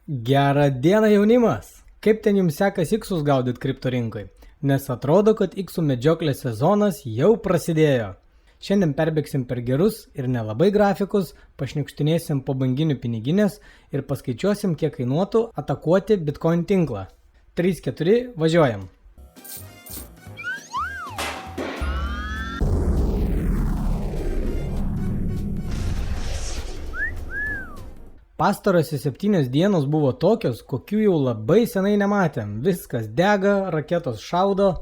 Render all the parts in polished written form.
Gerą dieną jaunimas! Kaip ten jums sekasi iksus gaudyti kripto rinkai? Nes atrodo, kad iksų medžioklės sezonas jau prasidėjo. Šiandien perbėgsim per gerus ir nelabai grafikus, pašniukštinėsim po banginių piniginės ir paskaičiuosim, kiek kainuotų atakuoti Bitcoin tinklą. 3-4 važiuojam. Pastarosios 7 dienos buvo tokios, kokių jau labai senai nematėm. Viskas dega, raketos šaudo,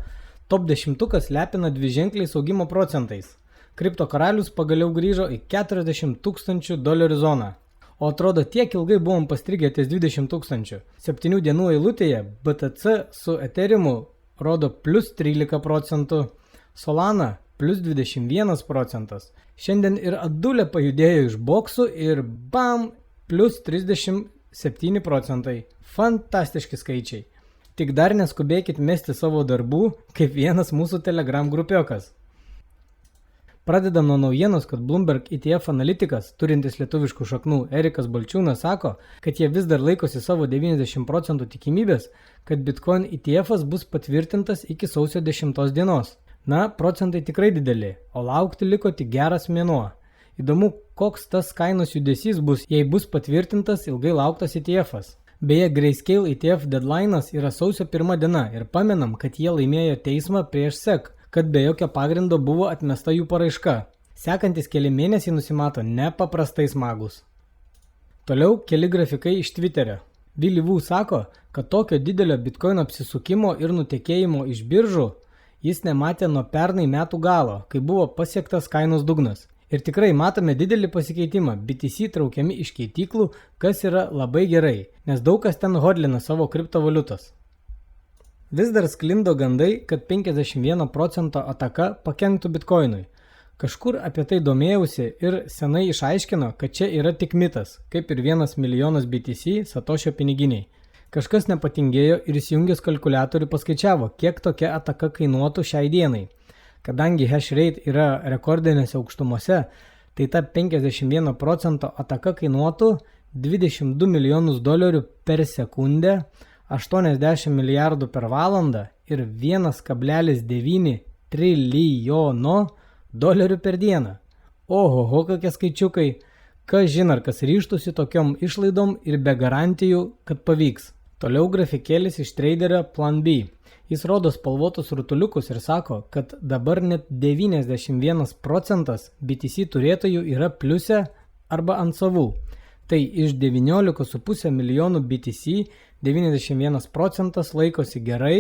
top 10 lepina dviženkliais augimo procentais. Kripto karalius pagaliau grįžo į $40 000 zoną. O atrodo, tiek ilgai buvom pastrigę ties 20 000. 7 dienų eilutėje BTC su Ethereumu rodo plus 13%, Solana plus 21%. Šiandien ir Adulė pajudėjo iš boksų ir bam! Plus 37%. Fantastiški skaičiai. Tik dar neskubėkit mesti savo darbų, kaip vienas mūsų Telegram grupiokas. Pradedam nuo naujienos, kad Bloomberg ETF analitikas, turintis lietuviškų šaknų Erikas Balčiūnas, sako, kad jie vis dar laikosi savo 90% tikimybės, kad Bitcoin ETF'as bus patvirtintas iki sausio 10 dienos. Na, procentai tikrai dideli, o laukti liko tik geras mėnuo. Įdomu, koks tas kainos judesys bus, jei bus patvirtintas ilgai lauktas ETF'as. Beje, Grayscale ETF deadline'as yra sausio 1 diena ir pamenam, kad jie laimėjo teismą prieš SEC, kad be jokio pagrindo buvo atmesta jų paraiška. Sekantis keli mėnesiai nusimato nepaprastai smagus. Toliau keli grafikai iš Twitterio. Billy Wu sako, kad tokio didelio Bitcoin apsisukimo ir nutekėjimo iš biržų jis nematė nuo pernai metų galo, kai buvo pasiektas kainos dugnas. Ir tikrai matome didelį pasikeitimą, BTC traukiami iš keityklų, kas yra labai gerai, nes daug kas ten hodlina savo kriptovaliutas. Vis dar sklindo gandai, kad 51% ataka pakenktų Bitcoinui. Kažkur apie tai domėjausi ir senai išaiškino, kad čia yra tik mitas, kaip ir 1 milijonas BTC Satošio piniginiai. Kažkas nepatingėjo ir įsijungęs kalkuliatorių paskaičiavo, kiek tokia ataka kainuotų šiai dienai. Kadangi hash rate yra rekordinėse aukštumose, tai ta 51% ataka kainuotų $22 milijonus per sekundę, 80 milijardų per valandą ir 1,9 trilijono dolerių per dieną. Oho, kokie skaičiukai, kas žino, kas ryžtųsi tokiom išlaidom ir be garantijų, kad pavyks. Toliau grafikėlis iš traderio Plan B. Jis rodo spalvotus rutuliukus ir sako, kad dabar net 91% BTC turėtojų yra pliuse arba ant savų. Tai iš 19,5 milijonų BTC 91% laikosi gerai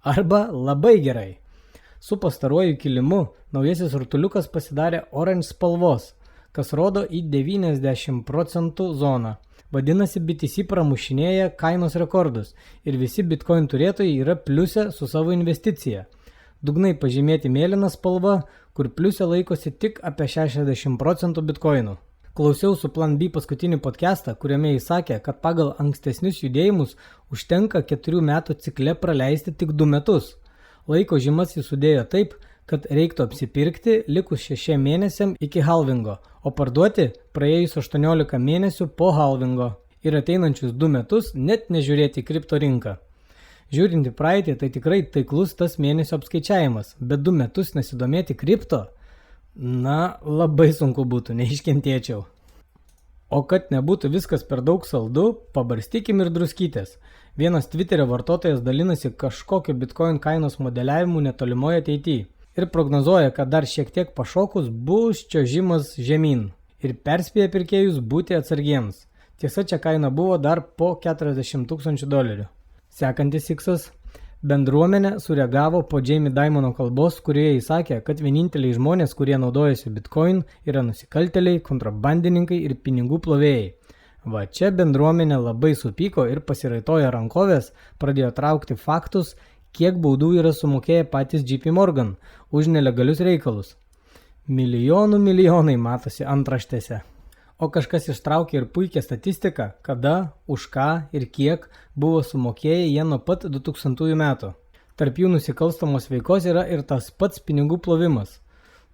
arba labai gerai. Su pastaruoju kilimu naujasis rutuliukas pasidarė orange spalvos, kas rodo į 90% zoną. Vadinasi, BTC pramušinėja kainos rekordus ir visi Bitcoin turėtojai yra pliuse su savo investicija. Dugnai pažymėti mėlyna spalva, kur pliuse laikosi tik apie 60% Bitcoinų. Klausiau su Plan B paskutinį podcastą, kuriame jis sakė, kad pagal ankstesnius judėjimus užtenka 4 metų cikle praleisti tik 2 metus. Laiko žymas jis sudėjo taip, kad reiktų apsipirkti likus 6 mėnesiam iki halvingo, o parduoti praėjus 18 mėnesių po halvingo ir ateinančius 2 metus net nežiūrėti į kripto rinką. Žiūrint į praeitį, tai tikrai taiklus tas mėnesio apskaičiavimas, bet 2 metus nesidomėti kripto, na, labai sunku būtų, neiškentėčiau. O kad nebūtų viskas per daug saldu, pabarstykim ir druskytės. Vienas Twitterio vartotojas dalinasi kažkokio Bitcoin kainos modeliavimu netolimoje ateityje. Ir prognozuoja, kad dar šiek tiek pašokus bus čiuožimas žemyn ir perspėja pirkėjus būti atsargiems. Tiesa, čia kaina buvo dar po $40 000. Sekantis iksas. Bendruomenė sureagavo po Jamie Dimon kalbos, kurioje jis sakė, kad vieninteliai žmonės, kurie naudojasi Bitcoin, yra nusikaltėliai, kontrabandininkai ir pinigų plovėjai. Va čia bendruomenė labai supyko ir pasiraitojo rankovės, pradėjo traukti faktus, kiek baudų yra sumokėję patys JP Morgan už nelegalius reikalus. Milijonai matosi antraštėse. O kažkas ištraukė ir puikią statistiką, kada, už ką ir kiek buvo sumokėję jie nuo pat 2000 metų. Tarp jų nusikalstamos veikos yra ir tas pats pinigų plovimas.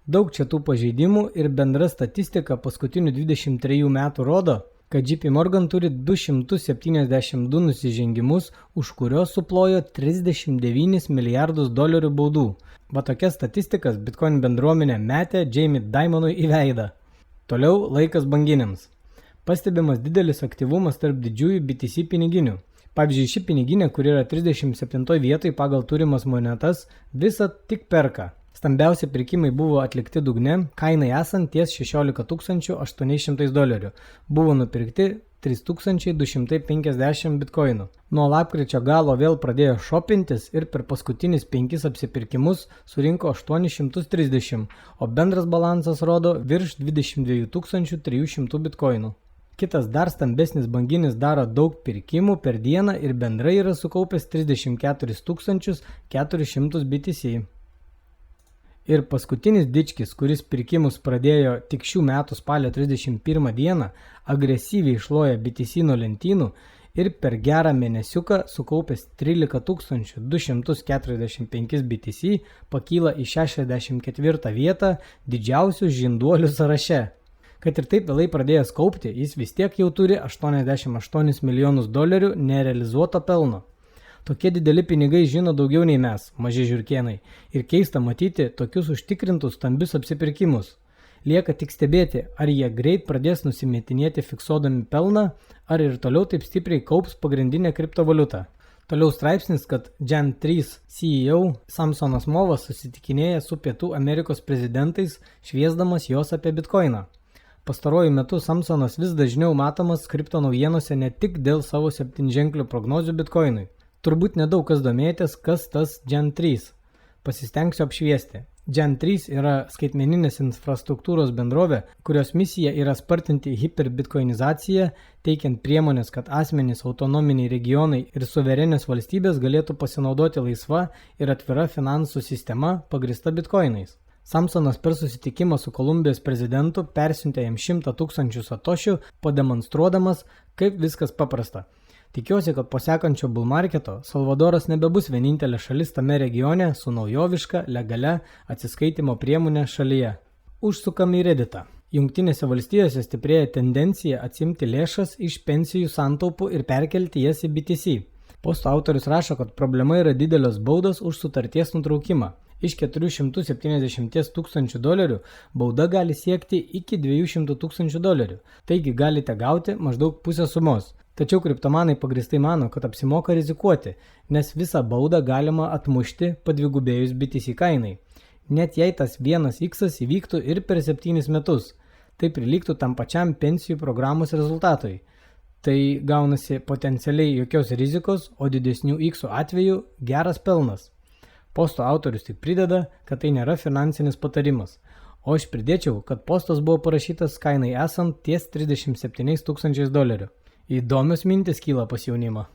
Daug čia tų pažeidimų ir bendra statistika paskutinių 23 metų rodo, kad JP Morgan turi 272 nusižengimus, už kurios suplojo $39 milijardus baudų. Va tokias statistikas Bitcoin bendruomenė metė Jamie Dimonui į veidą. Toliau laikas banginėms. Pastebimas didelis aktyvumas tarp didžiųjų BTC piniginių. Pavyzdžiui, ši piniginė, kuri yra 37 vietoj pagal turimas monetas, visą tik perka. Stambiausi pirkimai buvo atlikti dugne, kainai esant ties $16,800. Buvo nupirkti 3250 bitkoinų. Nuo lapkričio galo vėl pradėjo šopintis ir per paskutinis 5 apsipirkimus surinko 830, o bendras balansas rodo virš 22 300 bitkoinų. Kitas dar stambesnis banginis daro daug pirkimų per dieną ir bendrai yra sukaupęs 34 400 BTC. Ir paskutinis dičkis, kuris pirkimus pradėjo tik šių metų spalio 31 dieną, agresyviai išloja BTC nuo lentynų ir per gerą mėnesiuką sukaupęs 13 245 BTC pakyla į 64 vietą didžiausių žinduolių sąraše. Kad ir taip vėlai pradėjęs kaupti, jis vis tiek jau turi $88 milijonus nerealizuoto pelno. Tokie dideli pinigai žino daugiau nei mes, maži žiurkėnai, ir keista matyti tokius užtikrintus stambius apsipirkimus. Lieka tik stebėti, ar jie greit pradės nusimetinėti fiksuodami pelną, ar ir toliau taip stipriai kaups pagrindinę kriptovaliutą. Toliau straipsnis, kad Gen3 CEO Samsonas Movas susitikinėja su Pietų Amerikos prezidentais, šviesdamas jos apie bitkoiną. Pastaruoju metu Samsonas vis dažniau matomas kripto naujienose ne tik dėl savo 7-ženklių prognozių bitkoinui. Turbūt nedaug kas domėtės, kas tas Gen3. Pasistengsiu apšviesti. Gen3 yra skaitmeninės infrastruktūros bendrovė, kurios misija yra spartinti hiperbitkoinizaciją, teikiant priemonės, kad asmenys, autonominiai regionai ir suverenės valstybės galėtų pasinaudoti laisva ir atvira finansų sistema pagrįsta bitkoinais. Samsonas per susitikimą su Kolumbijos prezidentu persiuntė jam 100 000 satošių, pademonstruodamas, kaip viskas paprasta. Tikiuosi, kad po sekančio bull marketo Salvadoras nebebus vienintelė šalis tame regione su naujoviška, legalia atsiskaitimo priemonė šalyje. Užsukam į Redditą. Jungtinėse valstijose stiprėja tendencija atsimti lėšas iš pensijų santaupų ir perkelti jas į BTC. Posto autorius rašo, kad problema yra didelios baudos už sutarties nutraukimą. Iš $470 000 bauda gali siekti iki $200 000, taigi galite gauti maždaug pusę sumos. Tačiau kriptomanai pagrįstai mano, kad apsimoka rizikuoti, nes visą baudą galima atmušti padvigubėjus BTC kainai. Net jei tas 1x įvyktų ir per 7 metus, tai prilygtų tam pačiam pensijų programos rezultatui. Tai gaunasi potencialiai jokios rizikos, o didesnių x atveju geras pelnas. Posto autorius tik prideda, kad tai nėra finansinis patarimas. O aš pridėčiau, kad postas buvo parašytas kainai esant ties $37 000. Įdomios mintis kyla pas jaunimą.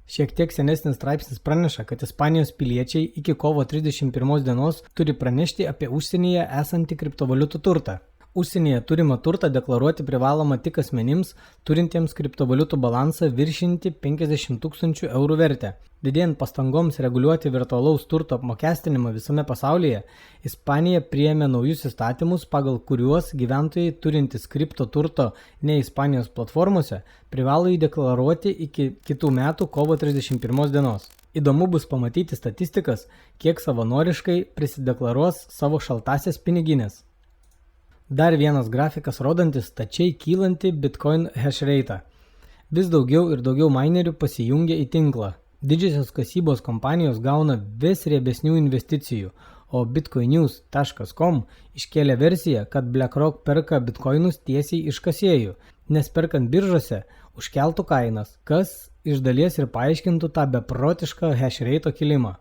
Šiek tiek senesnis straipsnis praneša, kad Ispanijos piliečiai iki kovo 31 dienos turi pranešti apie užsienyje esantį kriptovaliutų turtą. Užsienyje turimą turtą deklaruoti privaloma tik asmenims, turintiems kriptovaliutų balansą viršinti 50 000 eurų vertę. Didėjant pastangoms reguliuoti virtualaus turto apmokestinimą visame pasaulyje, Ispanija priėmė naujus įstatymus, pagal kuriuos gyventojai turintys kripto turto ne Ispanijos platformose privalo jį deklaruoti iki kitų metų kovo 31 dienos. Įdomu bus pamatyti statistikas, kiek savanoriškai prisideklaruos savo šaltasias piniginės. Dar vienas grafikas rodantis stačiai kylantį Bitcoin hash rate. Vis daugiau ir daugiau minerių pasijungia į tinklą. Didžiosios kasybos kompanijos gauna vis riebesnių investicijų, o bitcoinnews.com iškėlė versiją, kad BlackRock perka bitcoinus tiesiai iš kasėjų, nes perkant biržose užkeltų kainas, kas iš dalies ir paaiškintų tą beprotišką hash rate kilimą.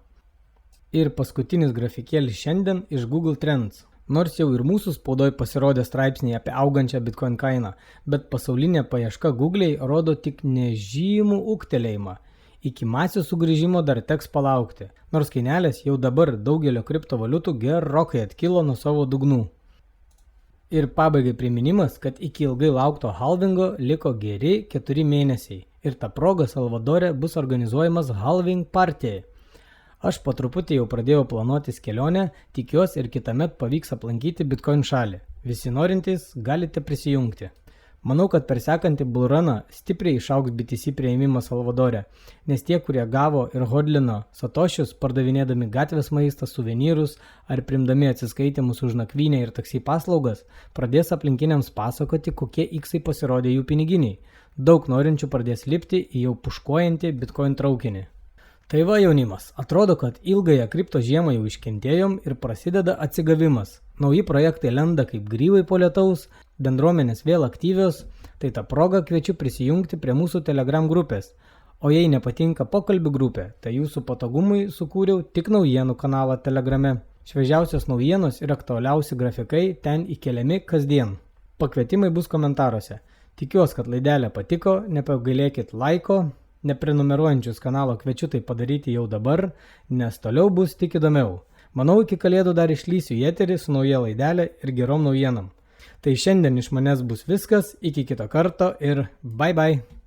Ir paskutinis grafikėlis šiandien iš Google Trends. Nors jau ir mūsų spaudoj pasirodė straipsniai apie augančią Bitcoin kainą, bet pasaulinė paieška Google'ai rodo tik nežymų ūgtelėjimą. Iki masių sugrįžimo dar teks palaukti, nors kainelės jau dabar daugelio kriptovaliutų gerokai atkilo nuo savo dugnų. Ir pabaigai priminimas, kad iki ilgai laukto halvingo liko geri 4 mėnesiai ir ta proga Salvadore bus organizuojamas halving party. Aš po truputį jau pradėjau planuotis kelionę, tikiuosi ir kitąmet pavyks aplankyti Bitcoin šalį. Visi norintys galite prisijungti. Manau, kad per sekantį bullruną stipriai išaugs BTC prieimimas Salvadore, nes tie, kurie gavo ir hodlino satošius, pardavinėdami gatvės maistą, suvenyrus ar primdami atsiskaitimus už nakvynę ir taksi paslaugas, pradės aplinkiniams pasakoti, kokie iksai pasirodė jų piniginiai. Daug norinčių pradės lipti į jau puškuojantį Bitcoin traukinį. Tai va jaunimas, atrodo, kad ilgąją kripto žiemą jau iškentėjom ir prasideda atsigavimas. Nauji projektai lenda kaip grybai po lietaus, bendruomenės vėl aktyvios, tai tą progą kviečiu prisijungti prie mūsų Telegram grupės. O jei nepatinka pokalbių grupė, tai jūsų patogumui sukūriau tik naujienų kanalą Telegrame. Šviežiausios naujienos ir aktualiausi grafikai ten įkeliami kasdien. Pakvietimai bus komentaruose. Tikiuosi, kad laidelė patiko, nepagailėkit laiko. Neprenumeruojančius kanalo kviečiu tai padaryti jau dabar, nes toliau bus tik įdomiau. Manau, iki kalėdų dar išlysiu į eterį su nauja laidelė ir gerom naujienom. Tai šiandien iš manęs bus viskas, iki kito karto ir bye bye.